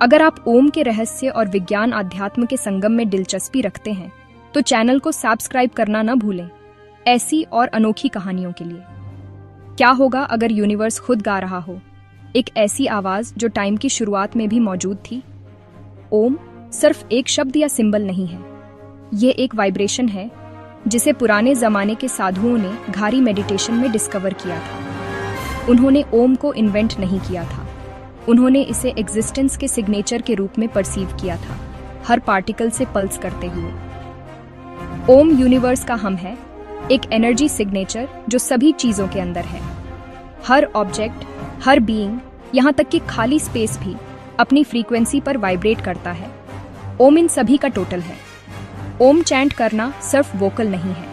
अगर आप ओम के रहस्य और विज्ञान अध्यात्म के संगम में दिलचस्पी रखते हैं तो चैनल को सब्सक्राइब करना न भूलें, ऐसी और अनोखी कहानियों के लिए। क्या होगा अगर यूनिवर्स खुद गा रहा हो, एक ऐसी आवाज जो टाइम की शुरुआत में भी मौजूद थी? ओम सिर्फ एक शब्द या सिंबल नहीं है, ये एक वाइब्रेशन है जिसे पुराने जमाने के साधुओं ने घारी मेडिटेशन में डिस्कवर किया था। उन्होंने ओम को इन्वेंट नहीं किया था, उन्होंने इसे एग्जिस्टेंस के सिग्नेचर के रूप में परसीव किया था, हर पार्टिकल से पल्स करते हुए। ओम यूनिवर्स का हम है, एक एनर्जी सिग्नेचर जो सभी चीजों के अंदर है। हर ऑब्जेक्ट, हर बीइंग, यहाँ तक कि खाली स्पेस भी अपनी फ्रीक्वेंसी पर वाइब्रेट करता है। ओम इन सभी का टोटल है। ओम चैंट करना सिर्फ वोकल नहीं है,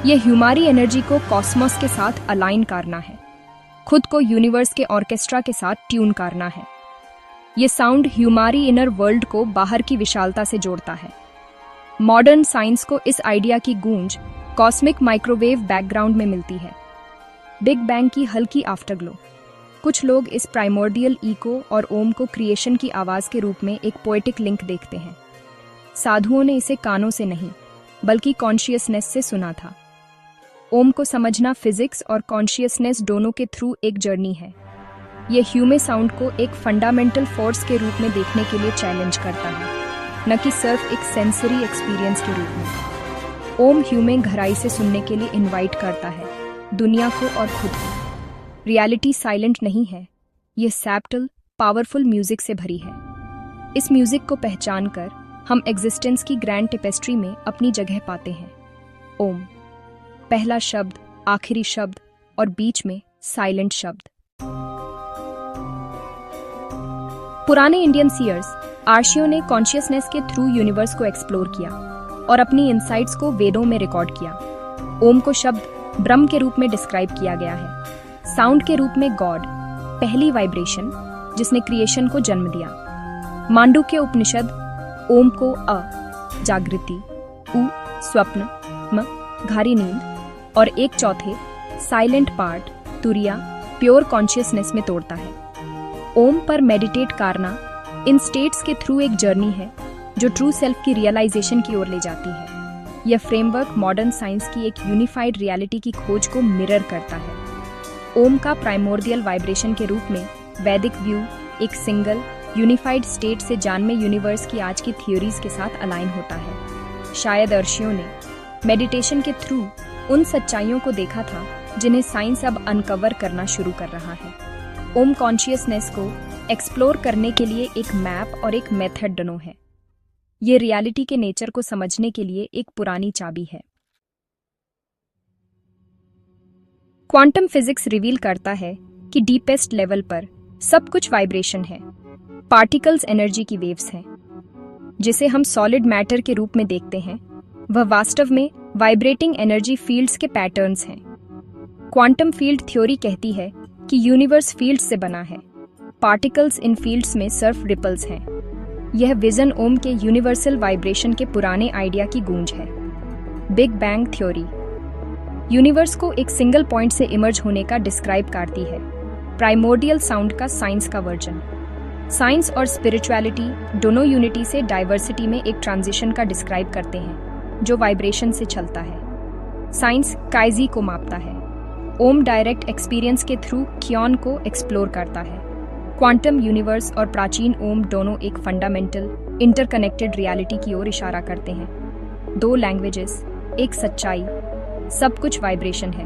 यह ह्यूमारी एनर्जी को कॉस्मोस के साथ अलाइन करना है, खुद को यूनिवर्स के ऑर्केस्ट्रा के साथ ट्यून करना है। ये साउंड ह्यूमारी इनर वर्ल्ड को बाहर की विशालता से जोड़ता है। मॉडर्न साइंस को इस आइडिया की गूंज कॉस्मिक माइक्रोवेव बैकग्राउंड में मिलती है, बिग बैंग की हल्की आफ्टरग्लो। कुछ लोग इस प्राइमोर्डियल इको और ओम को क्रिएशन की आवाज के रूप में एक पोएटिक लिंक देखते हैं। साधुओं ने इसे कानों से नहीं बल्कि कॉन्शियसनेस से सुना था। ओम को समझना फिजिक्स और कॉन्शियसनेस दोनों के थ्रू एक जर्नी है। यह ह्यूमे साउंड को एक फंडामेंटल फोर्स के रूप में देखने के लिए चैलेंज करता है, न कि सिर्फ एक सेंसरी एक्सपीरियंस के रूप में। ओम ह्यूमे गहराई से सुनने के लिए इनवाइट करता है, दुनिया को और खुद को। रियलिटी साइलेंट नहीं है, यह सैप्टल पावरफुल म्यूजिक से भरी है। इस म्यूजिक को पहचान कर हम एग्जिस्टेंस की ग्रैंड टेपेस्ट्री में अपनी जगह पाते हैं। ओम, पहला शब्द, आखिरी शब्द और बीच में साइलेंट शब्द। पुराने इंडियन सीयर्स आर्शियों ने कॉन्शियसनेस के थ्रू यूनिवर्स को एक्सप्लोर किया और अपनी इनसाइट्स को वेदों में रिकॉर्ड किया। ओम को शब्द ब्रह्म के रूप में डिस्क्राइब किया गया है, साउंड के रूप में गॉड, पहली वाइब्रेशन जिसने क्रिएशन को जन्म दिया। मांडुक्य उपनिषद ओम को अ जागृति, उ स्वप्न, म घारी नींद और एक चौथे साइलेंट पार्ट तुरिया प्योर कॉन्शियसनेस में तोड़ता है। ओम पर मेडिटेट करना इन स्टेट्स के थ्रू एक जर्नी है जो ट्रू सेल्फ की रियलाइजेशन की ओर ले जाती है। यह फ्रेमवर्क मॉडर्न साइंस की एक यूनिफाइड रियलिटी की खोज को मिरर करता है। ओम का प्राइमोर्डियल वाइब्रेशन के रूप में वैदिक व्यू एक सिंगल यूनिफाइड स्टेट से जानने यूनिवर्स की आज की थ्योरीज के साथ अलाइन होता है। शायद ऋषियों ने मेडिटेशन के थ्रू उन सच्चाइयों को देखा था जिन्हें साइंस अब अनकवर करना शुरू कर रहा है। ओम कॉन्शियसनेस को एक्सप्लोर करने के लिए एक मैप और एक मेथड दोनों है। ये रियलिटी के नेचर को समझने के लिए एक पुरानी चाबी है। क्वांटम फिजिक्स रिवील करता है कि डीपेस्ट लेवल पर सब कुछ वाइब्रेशन है। पार्टिकल्स एनर्जी की वेव्स हैं। जिसे हम सॉलिड मैटर के रूप में देखते हैं, वह वास्तव में वाइब्रेटिंग एनर्जी फील्ड्स के पैटर्न्स हैं। क्वांटम फील्ड थ्योरी कहती है कि यूनिवर्स फील्ड्स से बना है, पार्टिकल्स इन फील्ड्स में सिर्फ रिपल्स हैं। यह विजन ओम के यूनिवर्सल वाइब्रेशन के पुराने आइडिया की गूंज है। बिग बैंग थ्योरी यूनिवर्स को एक सिंगल पॉइंट से इमर्ज होने का डिस्क्राइब करती है, प्राइमोर्डियल साउंड का साइंस का वर्जन। साइंस और स्पिरिचुअलिटी दोनों यूनिटी से डाइवर्सिटी में एक ट्रांजिशन का डिस्क्राइब करते हैं जो वाइब्रेशन से चलता है। साइंस काइजी को मापता है, ओम डायरेक्ट एक्सपीरियंस के थ्रू क्योन को एक्सप्लोर करता है। क्वांटम यूनिवर्स और प्राचीन ओम दोनों एक फंडामेंटल इंटरकनेक्टेड रियलिटी की ओर इशारा करते हैं। दो लैंग्वेजेस, एक सच्चाई, सब कुछ वाइब्रेशन है।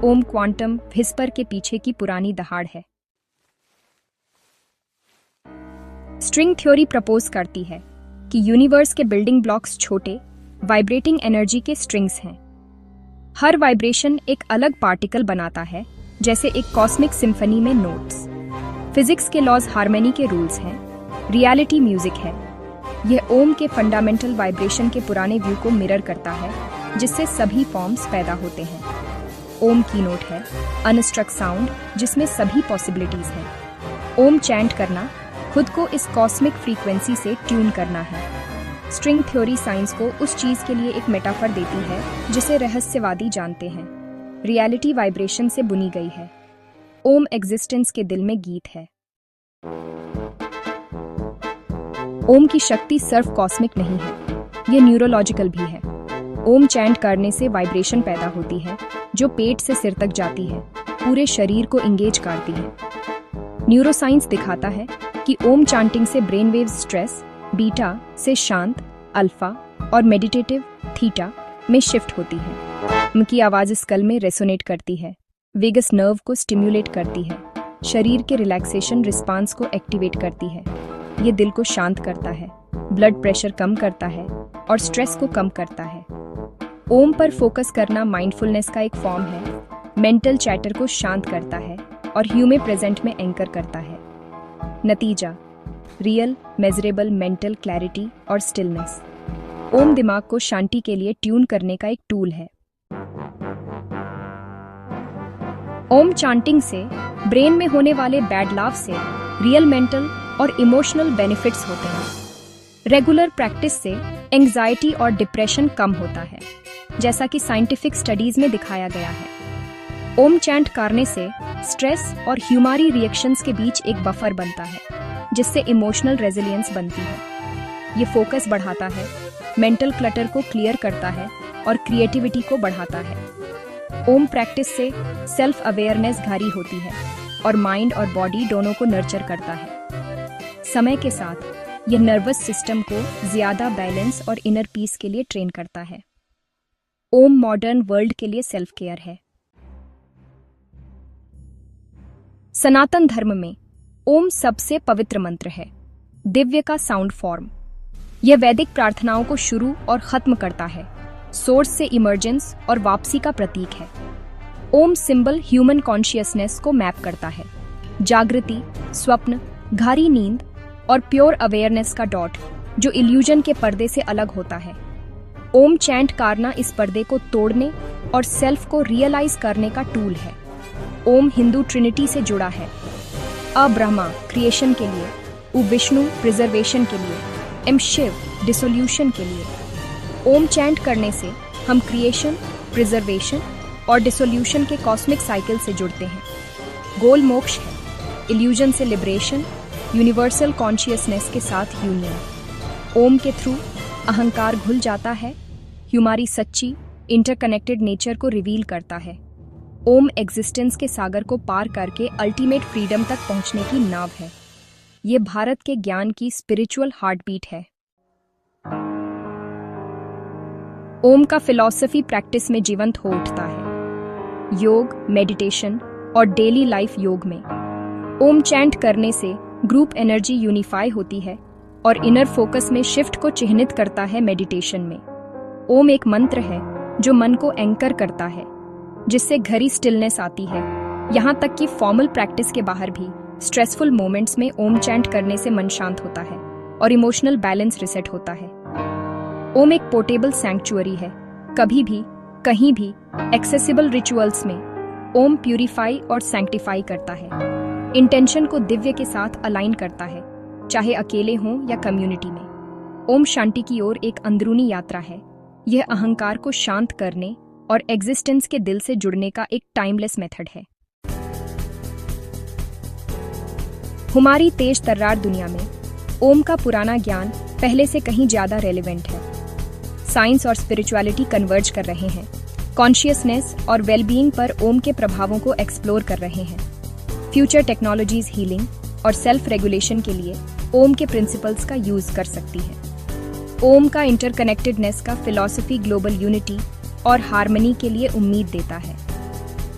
ओम क्वांटम व्हिस्पर के पीछे की पुरानी दहाड़ है। स्ट्रिंग थ्योरी प्रपोज करती है कि यूनिवर्स के बिल्डिंग ब्लॉक्स छोटे वाइब्रेटिंग एनर्जी के स्ट्रिंग्स हैं। हर वाइब्रेशन एक अलग पार्टिकल बनाता है, जैसे एक कॉस्मिक सिम्फनी में नोट्स। फिजिक्स के लॉज हार्मनी के रूल्स हैं, रियलिटी म्यूजिक है। यह ओम के फंडामेंटल वाइब्रेशन के पुराने व्यू को मिरर करता है, जिससे सभी फॉर्म्स पैदा होते हैं। ओम की नोट है अनस्ट्रक साउंड, जिसमें सभी पॉसिबिलिटीज हैं। ओम चैंट करना खुद को इस कॉस्मिक फ्रीक्वेंसी से ट्यून करना है। स्ट्रिंग थ्योरी साइंस को उस चीज के लिए एक मेटाफर देती है जिसे रहस्यवादी जानते हैं। रियलिटी वाइब्रेशन से बुनी गई है। ओम एग्जिस्टेंस के दिल में गीत है। ओम की शक्ति सिर्फ कॉस्मिक नहीं है, ये न्यूरोलॉजिकल भी है। ओम चैंट करने से वाइब्रेशन पैदा होती है जो पेट से सिर तक जाती है, पूरे शरीर को इंगेज करती है। न्यूरोसाइंस दिखाता है कि ओम चैंटिंग से ब्रेन वेव्स स्ट्रेस बीटा से शांत अल्फा और मेडिटेटिव थीटा में शिफ्ट होती है। उनकी आवाज स्कल में रेसोनेट करती है, वेगस नर्व को स्टिम्युलेट करती है, शरीर के रिलैक्सेशन रिस्पांस को एक्टिवेट करती है। ये दिल को शांत करता है, ब्लड प्रेशर कम करता है और स्ट्रेस को कम करता है। ओम पर फोकस करना माइंडफुलनेस का एक फॉर्म है, मेंटल चैटर को शांत करता है और ह्यूमन प्रेजेंट में एंकर करता है। नतीजा, रियल मेजरेबल मेंटल क्लैरिटी और स्टिलनेस। ओम दिमाग को शांति के लिए ट्यून करने का एक टूल है। ओम चैंटिंग से ब्रेन में होने वाले बैड लाभ से रियल मेंटल और इमोशनल बेनिफिट्स होते हैं। रेगुलर प्रैक्टिस से एंजाइटी और डिप्रेशन कम होता है, जैसा कि साइंटिफिक स्टडीज में दिखाया गया है। ओम चैंट करने से स्ट्रेस और ह्यूमरी रिएक्शंस के बीच एक बफर बनता है, जिससे इमोशनल रेजिलियंस बनती है। ये फोकस बढ़ाता है, मेंटल क्लटर को क्लियर करता है और क्रिएटिविटी को बढ़ाता है। ओम प्रैक्टिस से सेल्फ अवेयरनेस घारी होती है और माइंड और बॉडी दोनों को नर्चर करता है। समय के साथ यह नर्वस सिस्टम को ज्यादा बैलेंस और इनर पीस के लिए ट्रेन करता है। ओम मॉडर्न वर्ल्ड के लिए सेल्फ केयर है। सनातन धर्म में ओम सबसे पवित्र मंत्र है, दिव्य का साउंड फॉर्म। यह वैदिक प्रार्थनाओं को शुरू और खत्म करता है, सोर्स से इमर्जेंस और वापसी का प्रतीक है। ओम सिंबल ह्यूमन कॉन्शियसनेस को मैप करता है, जागृति, स्वप्न, गहरी नींद और प्योर अवेयरनेस का डॉट, जो इल्यूजन के पर्दे से अलग होता है। ओम चैंट करना इस पर्दे को तोड़ने और सेल्फ को रियलाइज करने का टूल है। ओम हिंदू ट्रिनिटी से जुड़ा है, अ ब्रह्मा क्रिएशन के लिए, उ विष्णु प्रिजर्वेशन के लिए, एम शिव डिसोल्यूशन के लिए। ओम चैंट करने से हम क्रिएशन, प्रिजर्वेशन और डिसोल्यूशन के कॉस्मिक साइकिल से जुड़ते हैं। गोल मोक्ष है, इल्यूजन से लिबरेशन, यूनिवर्सल कॉन्शियसनेस के साथ यूनियन। ओम के थ्रू अहंकार घुल जाता है, हमारी सच्ची इंटरकनेक्टेड नेचर को रिवील करता है। ओम एग्जिस्टेंस के सागर को पार करके अल्टीमेट फ्रीडम तक पहुंचने की नाव है। ये भारत के ज्ञान की स्पिरिचुअल हार्टबीट है। ओम का फिलॉसफी प्रैक्टिस में जीवंत हो उठता है, योग, मेडिटेशन और डेली लाइफ योग में। ओम चैंट करने से ग्रुप एनर्जी यूनिफाई होती है और इनर फोकस में शिफ्ट को चिह्नित करता है मेडिटेशन में। ओम एक मंत्र है जो मन को एंकर करता है, जिससे घरी स्टिलनेस आती है। यहाँ तक कि फॉर्मल प्रैक्टिस के बाहर भी स्ट्रेसफुल मोमेंट्स में ओम चैंट करने से मन शांत होता है और इमोशनल बैलेंस रिसेट होता है। ओम एक पोर्टेबल सैंक्चुअरी है, कभी भी कहीं भी एक्सेसिबल रिचुअल्स में ओम प्यूरिफाई और सैंक्टिफाई करता है, इंटेंशन को दिव्य के साथ अलाइन करता है, चाहे अकेले हों या कम्युनिटी में। ओम शांति की ओर एक अंदरूनी यात्रा है। यह अहंकार को शांत करने और एग्जिस्टेंस के दिल से जुड़ने का एक टाइमलेस मेथड है। हमारी तेज तर्रार दुनिया में ओम का पुराना ज्ञान पहले से कहीं ज्यादा रेलेवेंट है। साइंस और स्पिरिचुअलिटी कन्वर्ज कर रहे हैं, कॉन्शियसनेस और वेलबीइंग पर ओम के प्रभावों को एक्सप्लोर कर रहे हैं। फ्यूचर टेक्नोलॉजीज हीलिंग और सेल्फ रेगुलेशन के लिए ओम के प्रिंसिपल्स का यूज कर सकती है। ओम का इंटरकनेक्टेडनेस का फिलॉसफी ग्लोबल यूनिटी और हार्मनी के लिए उम्मीद देता है।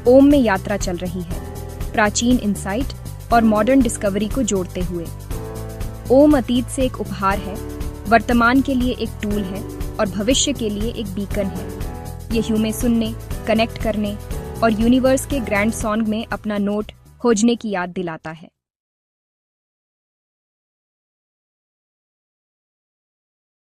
ओम में यात्रा चल रही है, प्राचीन इंसाइट और मॉडर्न डिस्कवरी को जोड़ते हुए। ओम अतीत से एक उपहार है, वर्तमान के लिए एक टूल है और भविष्य के लिए एक बीकन है। ये ह्यूमन सुनने, कनेक्ट करने और यूनिवर्स के ग्रैंड सॉन्ग में अपना नोट खोजने की याद दिलाता है।